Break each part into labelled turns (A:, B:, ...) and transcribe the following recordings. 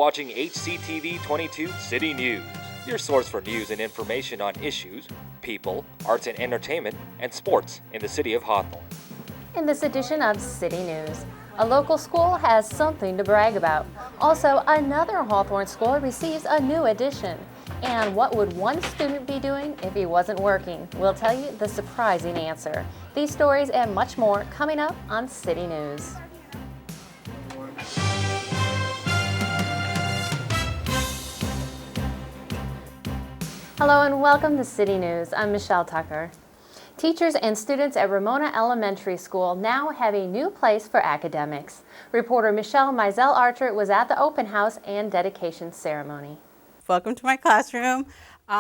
A: watching HCTV 22 City News, your source for news and information on issues, people, arts and entertainment, and sports in the city of Hawthorne.
B: In this edition of City News, a local school has something to brag about. Also, another Hawthorne school receives a new addition. And what would one student be doing if he wasn't working? We'll tell you the surprising answer. These stories and much more coming up on City News. Hello and welcome to City News. I'm Michelle Tucker. Teachers and students at Ramona Elementary School now have a new place for academics. Reporter Michelle Mizell Archer was at the open house and dedication ceremony.
C: Welcome to my classroom.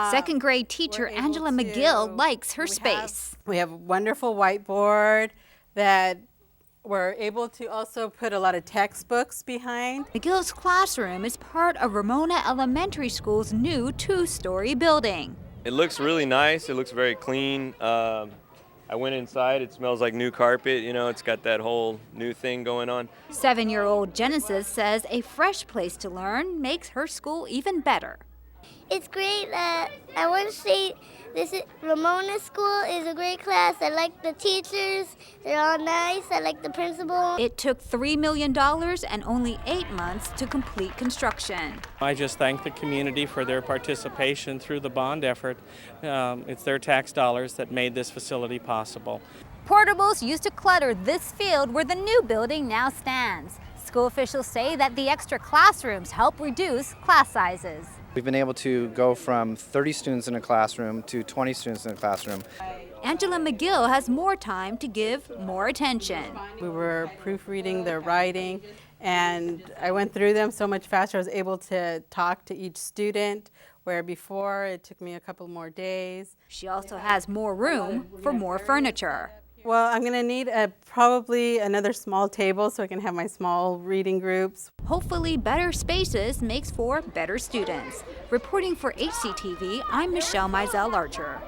D: Second grade teacher Angela McGill likes her space.
C: We have a wonderful whiteboard that we're able to also put a lot of textbooks behind.
D: McGill's classroom is part of Ramona Elementary School's new two-story building.
E: It looks really nice. It looks very clean. I went inside. It smells like new carpet. You know, it's got that whole new thing going on.
D: 7-year-old Genesis says a fresh place to learn makes her school even better.
F: It's great. I want to say Ramona School is a great class. I like the teachers. They're all nice. I like the principal.
D: It took $3 million and only 8 months to complete construction.
G: I just thank the community for their participation through the bond effort. It's their tax dollars that made this facility possible.
D: Portables used to clutter this field where the new building now stands. School officials say that the extra classrooms help reduce class sizes.
H: We've been able to go from 30 students in a classroom to 20 students in a classroom.
D: Angela McGill has more time to give more attention.
C: We were proofreading their writing, and I went through them so much faster. I was able to talk to each student, where before it took me a couple more days.
D: She also has more room for more furniture.
C: Well, I'm going to need probably another small table so I can have my small reading groups.
D: Hopefully better spaces makes for better students. Reporting for HCTV, I'm Michelle Mizell Archer.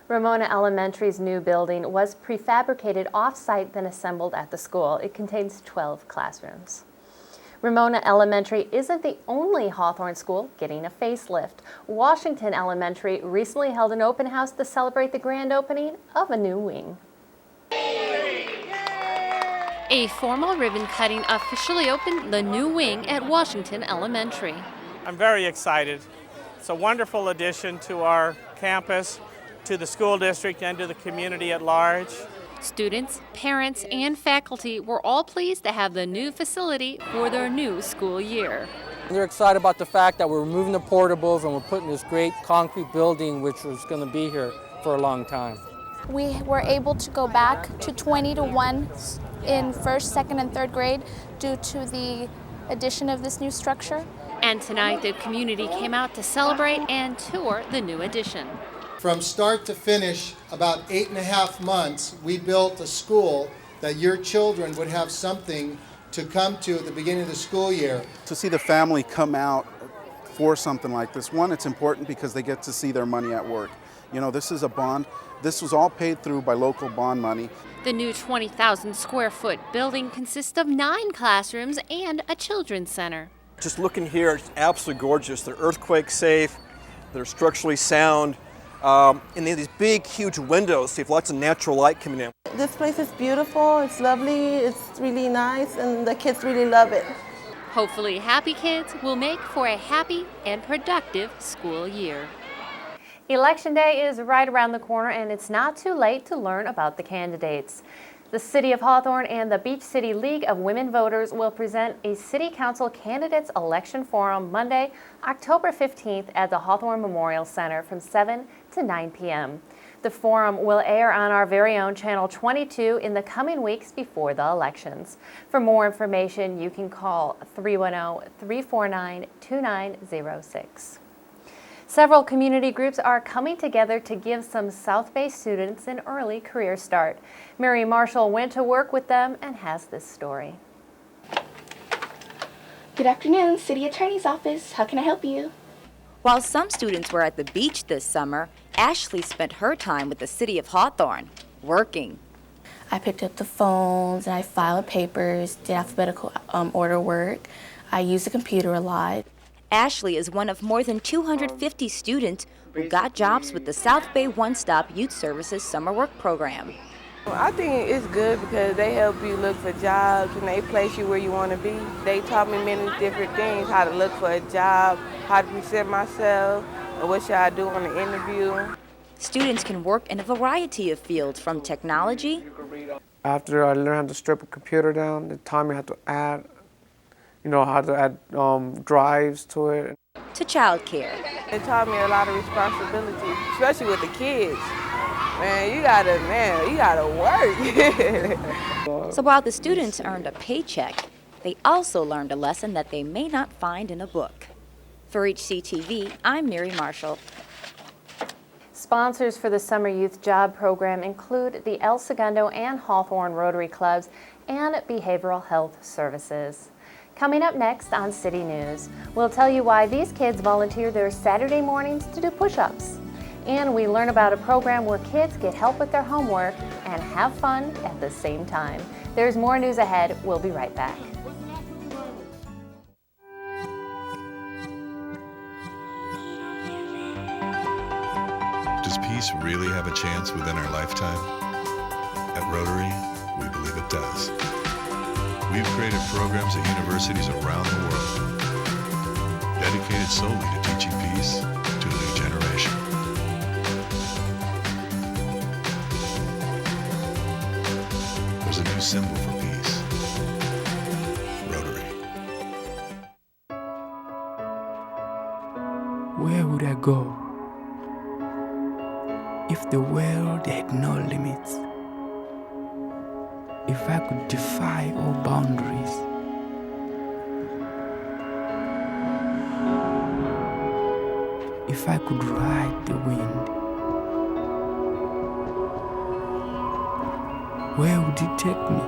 B: Ramona Elementary's new building was prefabricated off-site then assembled at the school. It contains 12 classrooms. Ramona Elementary isn't the only Hawthorne school getting a facelift. Washington Elementary recently held an open house to celebrate the grand opening of a new wing. A formal ribbon cutting officially opened the new wing at Washington Elementary.
G: I'm very excited. It's a wonderful addition to our campus, to the school district, and to the community at large.
B: Students, parents, and faculty were all pleased to have the new facility for their new school year.
I: They're excited about the fact that we're removing the portables and we're putting this great concrete building which was going to be here for a long time.
J: We were able to go back to 20-1 in first, second, and third grade due to the addition of this new structure.
B: And tonight the community came out to celebrate and tour the new addition.
K: From start to finish, about 8.5 months, we built a school that your children would have something to come to at the beginning of the school year.
L: To see the family come out for something like this, one, it's important because they get to see their money at work. You know, this is a bond. This was all paid through by local bond money.
B: The new 20,000 square foot building consists of 9 classrooms and a children's center.
M: Just looking here, it's absolutely gorgeous. They're earthquake safe, they're structurally sound, and they have these big, huge windows, so you have lots of natural light coming in.
N: This place is beautiful, it's lovely, it's really nice, and the kids really love it.
B: Hopefully happy kids will make for a happy and productive school year. Election Day is right around the corner, and it's not too late to learn about the candidates. The City of Hawthorne and the Beach City League of Women Voters will present a City Council Candidates Election Forum Monday, October 15th at the Hawthorne Memorial Center from 7 to 9 p.m. The forum will air on our very own Channel 22 in the coming weeks before the elections. For more information, you can call 310-349-2906. Several community groups are coming together to give some South Bay students an early career start. Mary Marshall went to work with them and has this story.
O: Good afternoon, City Attorney's Office. How can I help you?
P: While some students were at the beach this summer, Ashley spent her time with the City of Hawthorne, working.
O: I picked up the phones and I filed papers, did alphabetical order work. I use the computer a lot.
P: Ashley is one of more than 250 students who got jobs with the South Bay One Stop Youth Services Summer Work Program.
Q: I think it's good because they help you look for jobs and they place you where you want to be. They taught me many different things, how to look for a job, how to present myself, and what should I do on the interview.
P: Students can work in a variety of fields, from technology.
R: After I learned how to strip a computer down, they taught me how to add, how to add drives to it.
P: To childcare.
Q: It taught me a lot of responsibility, especially with the kids. Man, you gotta work.
P: So while the students earned a paycheck, they also learned a lesson that they may not find in a book. For HCTV, I'm Mary Marshall.
B: Sponsors for the Summer Youth Job Program include the El Segundo and Hawthorne Rotary Clubs and Behavioral Health Services. Coming up next on City News, we'll tell you why these kids volunteer their Saturday mornings to do push-ups. And we learn about a program where kids get help with their homework and have fun at the same time. There's more news ahead. We'll be right back.
S: Does peace really have a chance within our lifetime? At Rotary, we believe it does. We've created programs at universities around the world, dedicated solely to teaching peace to a new generation. There's a new symbol for peace. Rotary.
T: Where would I go if the world had no limits? If I could defy all boundaries? If I could ride the wind? Where would it take me?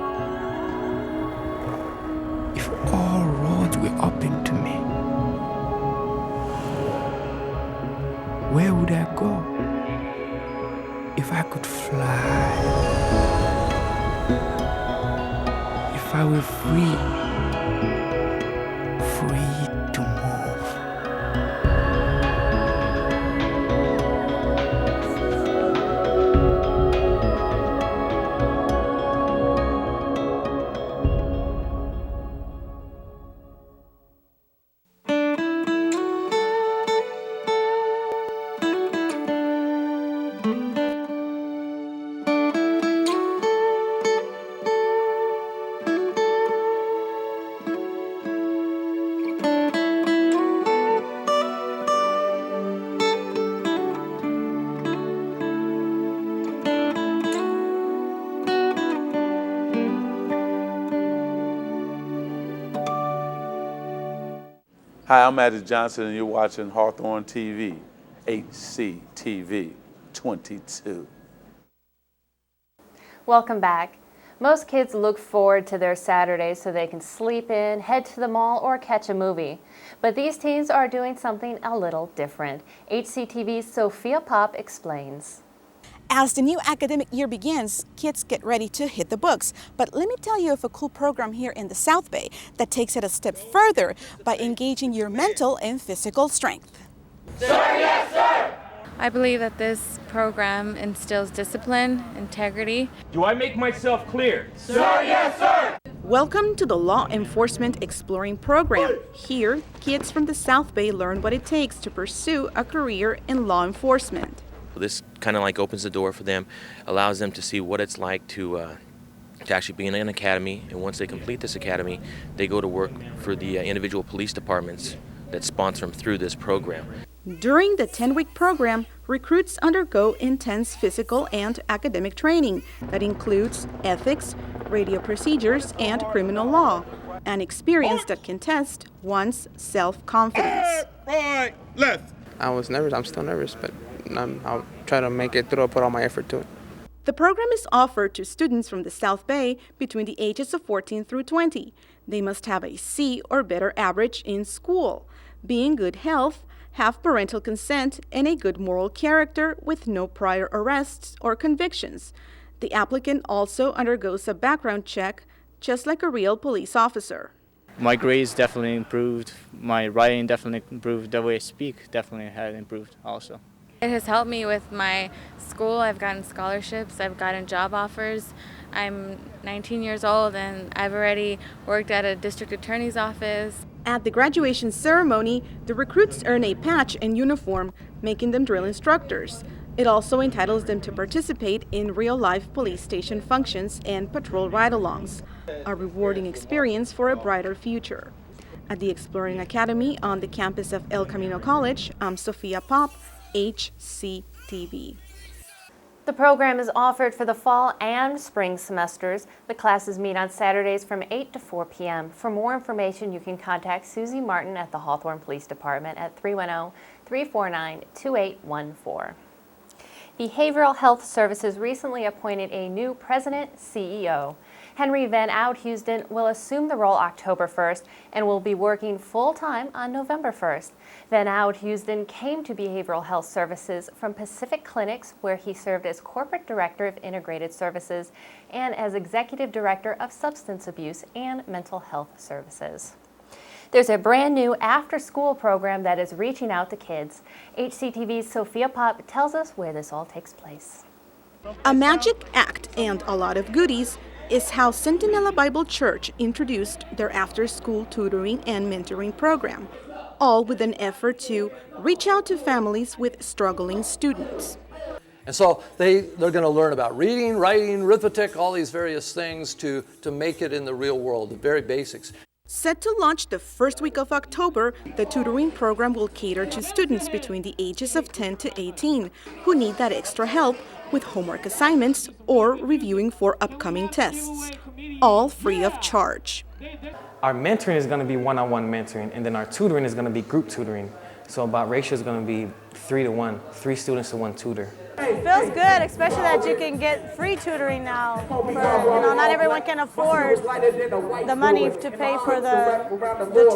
T: If all roads were open to me, where would I go? If I could fly, if I were free to move.
U: Hi, I'm Addis Johnson, and you're watching Hawthorne TV, HCTV 22.
B: Welcome back. Most kids look forward to their Saturdays so they can sleep in, head to the mall, or catch a movie. But these teens are doing something a little different. HCTV's Sophia Pop explains.
V: As the new academic year begins, kids get ready to hit the books. But let me tell you of a cool program here in the South Bay that takes it a step further by engaging your mental and physical strength.
W: Sir, yes, sir! I believe that this program instills discipline, integrity.
X: Do I make myself clear?
W: Sir, yes, sir!
V: Welcome to the Law Enforcement Exploring Program. Here, kids from the South Bay learn what it takes to pursue a career in law enforcement.
Y: This kind of like opens the door for them, allows them to see what it's like to actually be in an academy, and once they complete this academy, they go to work for the individual police departments that sponsor them through this program.
V: During the 10-week program, recruits undergo intense physical and academic training that includes ethics, radio procedures, and criminal law, an experience that can test one's self-confidence.
Z: Right, left.
R: I was nervous. I'm still nervous, but I'll try to make it through. I'll put all my effort to it.
V: The program is offered to students from the South Bay between the ages of 14 through 20. They must have a C or better average in school, be in good health, have parental consent, and a good moral character with no prior arrests or convictions. The applicant also undergoes a background check, just like a real police officer.
A: My grades definitely improved. My writing definitely improved. The way I speak definitely had improved also.
W: It has helped me with my school. I've gotten scholarships, I've gotten job offers. I'm 19 years old and I've already worked at a district attorney's office.
V: At the graduation ceremony, the recruits earn a patch and uniform, making them drill instructors. It also entitles them to participate in real-life police station functions and patrol ride-alongs, a rewarding experience for a brighter future. At the Exploring Academy on the campus of El Camino College, I'm Sophia Pop, HCTV.
B: The program is offered for the fall and spring semesters. The classes meet on Saturdays from 8 to 4 p.m. For more information, you can contact Susie Martin at the Hawthorne Police Department at 310-349-2814. Behavioral Health Services recently appointed a new president-CEO. Henry Van Oud-Housden will assume the role October 1st and will be working full-time on November 1st. Van Oud-Housden came to Behavioral Health Services from Pacific Clinics, where he served as Corporate Director of Integrated Services and as Executive Director of Substance Abuse and Mental Health Services. There's a brand new after-school program that is reaching out to kids. HCTV's Sophia Pop tells us where this all takes place.
V: A magic act and a lot of goodies is how Centinela Bible Church introduced their after-school tutoring and mentoring program, all with an effort to reach out to families with struggling students.
C: And so they're going to learn about reading, writing, arithmetic, all these various things to make it in the real world, the very basics.
V: Set to launch the first week of October, the tutoring program will cater to students between the ages of 10 to 18 who need that extra help with homework assignments or reviewing for upcoming tests, all free of charge.
E: Our mentoring is going to be one-on-one mentoring, and then our tutoring is going to be group tutoring. So about ratio is going to be 3 to 1, 3 students to 1 tutor.
F: It feels good, especially that you can get free tutoring now. Not everyone can afford the money to pay for the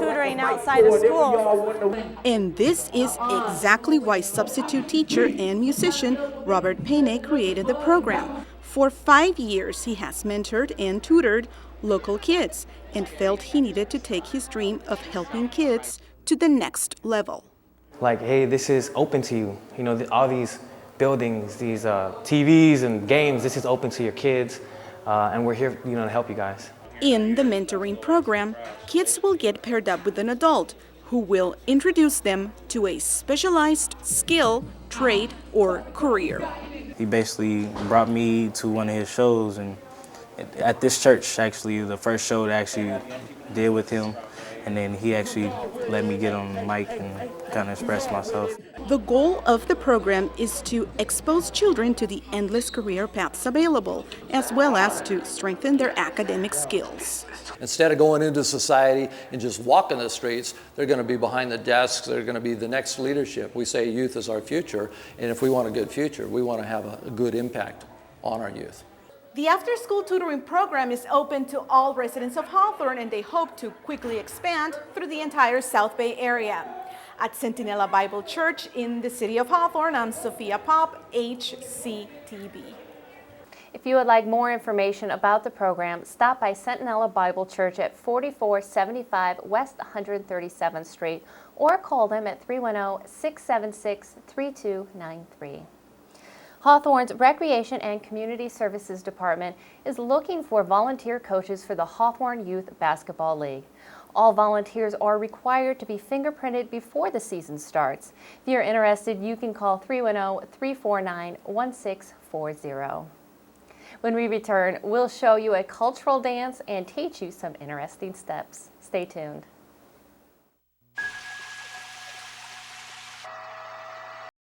F: tutoring outside of school.
V: And this is exactly why substitute teacher and musician Robert Payne created the program. For 5 years, he has mentored and tutored local kids and felt he needed to take his dream of helping kids to the next level.
E: Like, hey, this is open to you. You know, all these buildings, these TVs and games, this is open to your kids, and we're here, you know, to help you guys.
V: In the mentoring program, kids will get paired up with an adult who will introduce them to a specialized skill, trade, or career.
A: He basically brought me to one of his shows, and at this church, actually, the first show that I actually did with him, and then he actually let me get on the mic and kind of express myself.
V: The goal of the program is to expose children to the endless career paths available, as well as to strengthen their academic skills.
C: Instead of going into society and just walking the streets, they're going to be behind the desks, they're going to be the next leadership. We say youth is our future, and if we want a good future, we want to have a good impact on our youth.
V: The after-school tutoring program is open to all residents of Hawthorne, and they hope to quickly expand through the entire South Bay area. At Centinela Bible Church in the city of Hawthorne, I'm Sophia Pop, HCTV.
B: If you would like more information about the program, stop by Centinela Bible Church at 4475 West 137th Street or call them at 310-676-3293. Hawthorne's Recreation and Community Services Department is looking for volunteer coaches for the Hawthorne Youth Basketball League. All volunteers are required to be fingerprinted before the season starts. If you're interested, you can call 310-349-1640. When we return, we'll show you a cultural dance and teach you some interesting steps. Stay tuned.